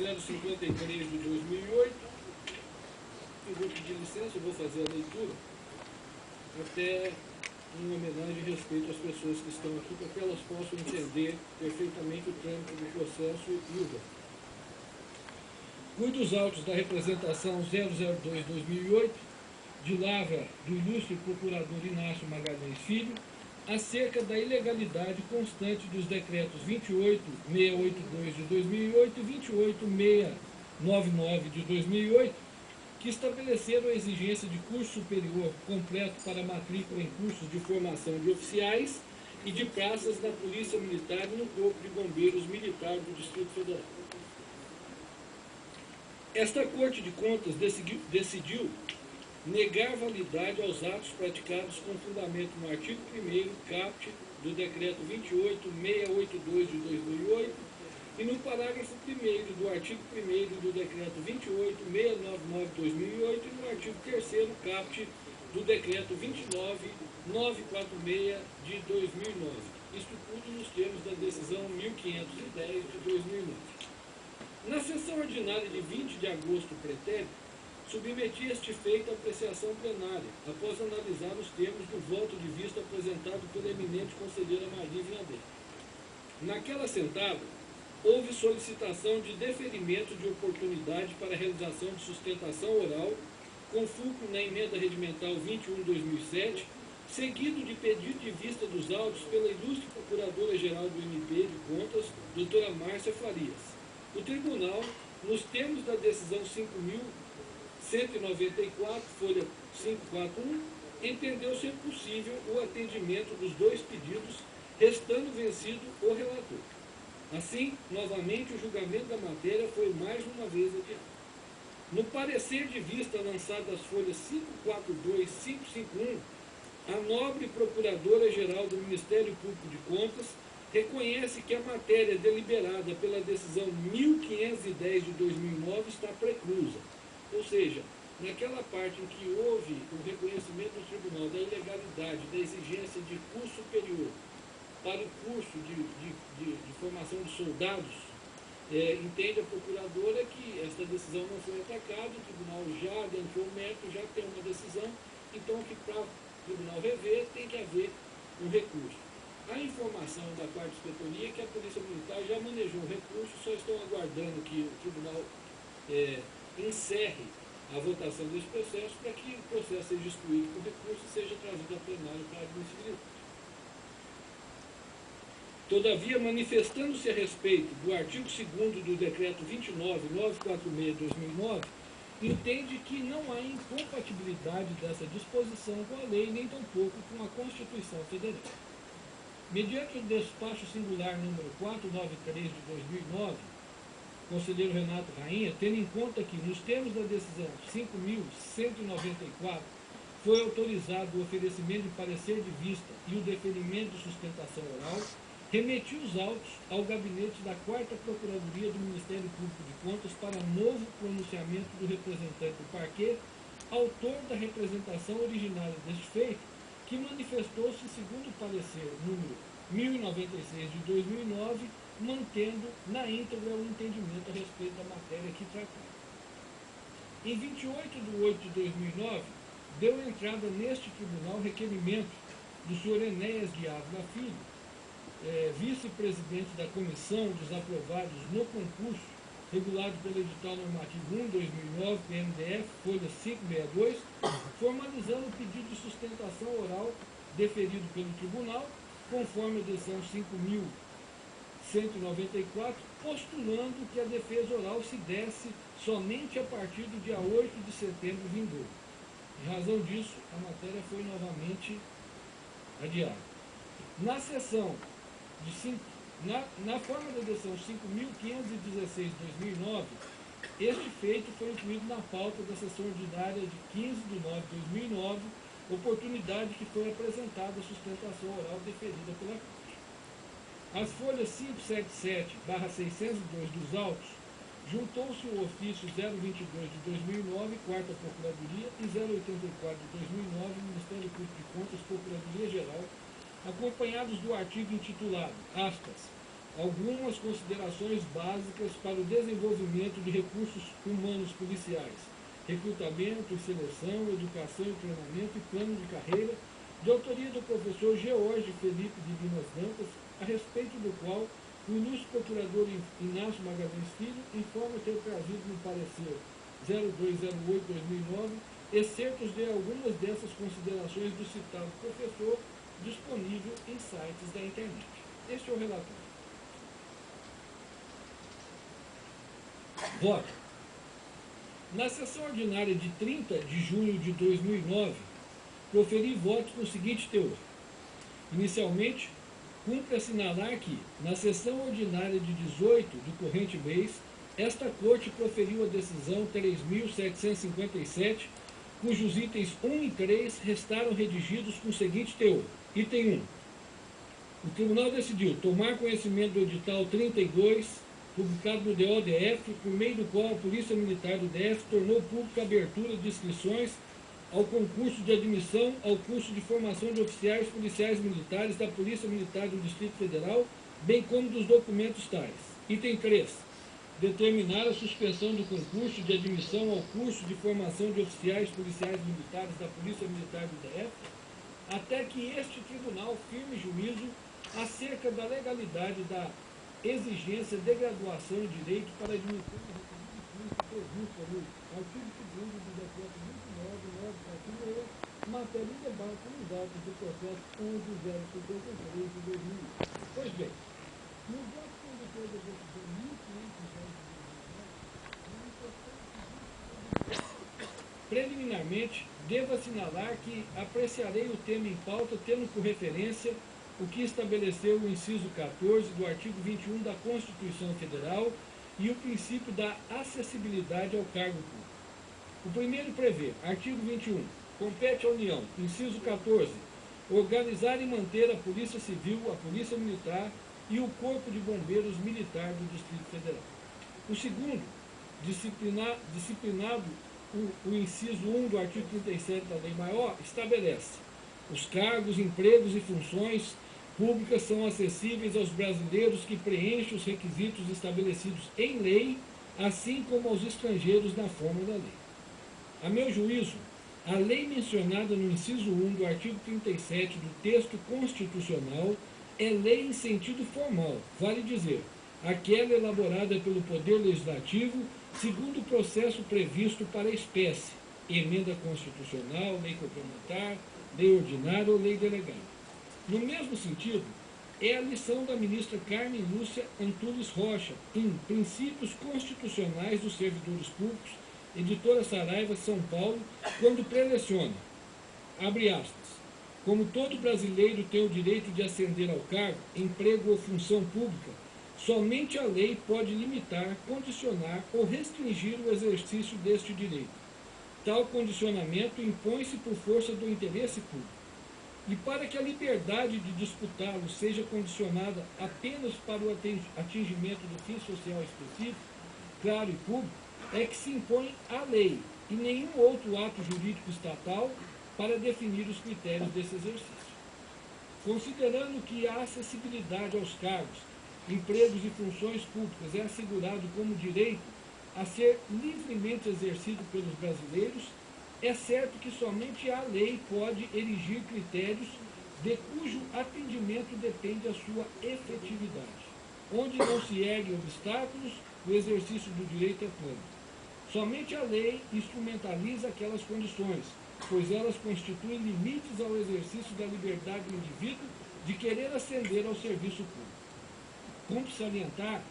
053 de 2008, eu vou pedir licença, eu vou fazer a leitura, até uma homenagem e respeito às pessoas que estão aqui, para que elas possam entender perfeitamente o trâmite do processo e o voto. Cuido dos autos da representação 002-2008, de lavra do ilustre procurador Inácio Magalhães Filho, acerca da ilegalidade constante dos decretos 28682 de 2008 e 28699 de 2008, que estabeleceram a exigência de curso superior completo para matrícula em cursos de formação de oficiais e de praças da Polícia Militar e no Corpo de Bombeiros Militar do Distrito Federal. Esta Corte de Contas decidiu negar validade aos atos praticados com fundamento no artigo 1º, caput, do Decreto 28682 de 2008 e no parágrafo 1º do artigo 1º do Decreto 28699 de 2008 e no artigo 3º, caput, do Decreto 29946 de 2009. Isto tudo nos termos da decisão 1510 de 2009. Na sessão ordinária de 20 de agosto pretérito, submeti este feito à apreciação plenária, após analisar os termos do voto de vista apresentado pela eminente conselheira Maria Vinhadeira. Naquela sentada, houve solicitação de deferimento de oportunidade para a realização de sustentação oral, com fulcro na emenda regimental 21/2007, seguido de pedido de vista dos autos pela ilustre Procuradora-Geral do MP de Contas, doutora Márcia Farias. O Tribunal, nos termos da decisão 5.194, folha 541, entendeu ser possível o atendimento dos dois pedidos, restando vencido o relator. Assim, novamente, o julgamento da matéria foi mais uma vez adiado. No parecer de vista lançado às folhas 542 e 551, a nobre Procuradora-Geral do Ministério Público de Contas reconhece que a matéria deliberada pela decisão 1510 de 2009 está preclusa. Ou seja, naquela parte em que houve o reconhecimento do tribunal da ilegalidade, da exigência de curso superior para o curso de formação de soldados, entende a procuradora que esta decisão não foi atacada, o tribunal já adentrou o mérito, já tem uma decisão, então que para o tribunal rever tem que haver um recurso. A informação da quarta inspetoria é que a Polícia Militar já manejou o recurso, só estão aguardando que o tribunal encerre a votação desse processo para que o processo seja excluído com recurso e seja trazido a plenário para a admissibilidade. Todavia, manifestando-se a respeito do artigo 2º do Decreto 29.946 de 2009, entende que não há incompatibilidade dessa disposição com a lei, nem tampouco com a Constituição Federal. Mediante o despacho singular número 493 de 2009, conselheiro Renato Rainha, tendo em conta que, nos termos da decisão 5.194, foi autorizado o oferecimento de parecer de vista e o deferimento de sustentação oral, remeti os autos ao gabinete da 4ª Procuradoria do Ministério Público de Contas para novo pronunciamento do representante do parquê, autor da representação originária deste feito, que manifestou-se segundo o parecer número 1096 de 2009, mantendo na íntegra o entendimento a respeito da matéria que tratava. Em 28 de 8 de 2009, deu entrada neste tribunal requerimento do senhor Enéas de Ávila Filho, vice-presidente da Comissão dos Aprovados no Concurso, regulado pelo edital normativo 1/2009, PMDF, folha 562, formalizando o pedido de sustentação oral deferido pelo tribunal, conforme a decisão 5.194, postulando que a defesa oral se desse somente a partir do dia 8 de setembro vindouro. Em razão disso, a matéria foi novamente adiada. Na sessão na forma da decisão 5.516 de 2009, este feito foi incluído na pauta da sessão ordinária de 15 de 9 de 2009, oportunidade que foi apresentada a sustentação oral deferida pela Corte. As folhas 577/602 dos autos, juntou-se o ofício 022 de 2009, 4ª Procuradoria, e 084 de 2009, Ministério Público de Contas, Procuradoria-Geral, acompanhados do artigo intitulado, aspas, algumas considerações básicas para o desenvolvimento de recursos humanos policiais, recrutamento e seleção, educação e treinamento e plano de carreira, de autoria do professor George Felipe de Dimas Dantas, a respeito do qual o ilustre procurador Inácio Magalhães Filho informa ter trazido no parecer 0208-2009 excertos de algumas dessas considerações do citado professor, disponível em sites da internet. Este é o relatório. Voto. Na sessão ordinária de 30 de junho de 2009, proferi votos com o seguinte teor. Inicialmente, cumpre assinalar que, na sessão ordinária de 18 do corrente mês, esta Corte proferiu a decisão 3.757, cujos itens 1 e 3 restaram redigidos com o seguinte teor. Item 1. O Tribunal decidiu tomar conhecimento do edital 32, publicado no DODF, por meio do qual a Polícia Militar do DF tornou pública a abertura de inscrições ao concurso de admissão ao curso de formação de oficiais policiais militares da Polícia Militar do Distrito Federal, bem como dos documentos tais. Item 3. Determinar a suspensão do concurso de admissão ao curso de formação de oficiais policiais militares da Polícia Militar do DF, até que este tribunal firme juízo acerca da legalidade da exigência de graduação em direito para admissão do requisito de curso prevista no artigo 2º do decreto 29.946, matéria em debate nos autos do processo 11.053 de 2000. Pois bem, nos votos condutores da decisão 1510 de 2009, preliminarmente, devo assinalar que apreciarei o tema em pauta tendo por referência o que estabeleceu o inciso 14 do artigo 21 da Constituição Federal e o princípio da acessibilidade ao cargo público. O primeiro prevê, artigo 21, compete à União, inciso 14, organizar e manter a Polícia Civil, a Polícia Militar e o Corpo de Bombeiros Militar do Distrito Federal. O segundo, disciplinado o inciso 1 do artigo 37 da Lei Maior, estabelece: os cargos, empregos e funções públicas são acessíveis aos brasileiros que preenchem os requisitos estabelecidos em lei, assim como aos estrangeiros na forma da lei. A meu juízo, a lei mencionada no inciso 1 do artigo 37 do texto constitucional é lei em sentido formal, vale dizer, aquela elaborada pelo Poder Legislativo segundo o processo previsto para a espécie, emenda constitucional, lei complementar, lei ordinária ou lei delegada. No mesmo sentido, é a lição da ministra Carmen Lúcia Antunes Rocha, em Princípios Constitucionais dos Servidores Públicos, editora Saraiva, São Paulo, quando preleciona, abre aspas, como todo brasileiro tem o direito de ascender ao cargo, emprego ou função pública, somente a lei pode limitar, condicionar ou restringir o exercício deste direito. Tal condicionamento impõe-se por força do interesse público. E para que a liberdade de disputá-lo seja condicionada apenas para o atingimento do fim social específico, claro e público, é que se impõe a lei e nenhum outro ato jurídico estatal para definir os critérios desse exercício. Considerando que a acessibilidade aos cargos, empregos e funções públicas é assegurado como direito a ser livremente exercido pelos brasileiros, é certo que somente a lei pode erigir critérios de cujo atendimento depende a sua efetividade. Onde não se erguem obstáculos, o exercício do direito é pleno. Somente a lei instrumentaliza aquelas condições, pois elas constituem limites ao exercício da liberdade do indivíduo de querer ascender ao serviço público. Cumpre salientar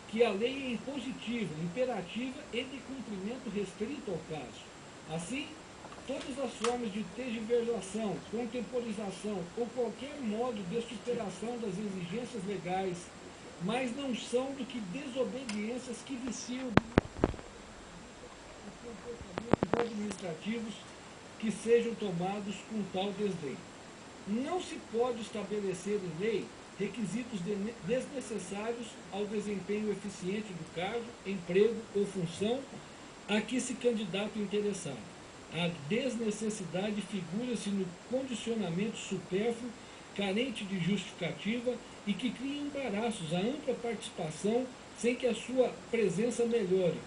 que a lei é impositiva, imperativa e de cumprimento restrito ao caso. Assim, todas as formas de tergiversação, contemporização ou qualquer modo de superação das exigências legais, mas não são do que desobediências que viciam os comportamentos administrativos que sejam tomados com tal desdém. Não se pode estabelecer em lei requisitos desnecessários ao desempenho eficiente do cargo, emprego ou função a que se candidata o interessado. A desnecessidade figura-se no condicionamento supérfluo carente de justificativa e que cria embaraços à ampla participação sem que a sua presença melhore,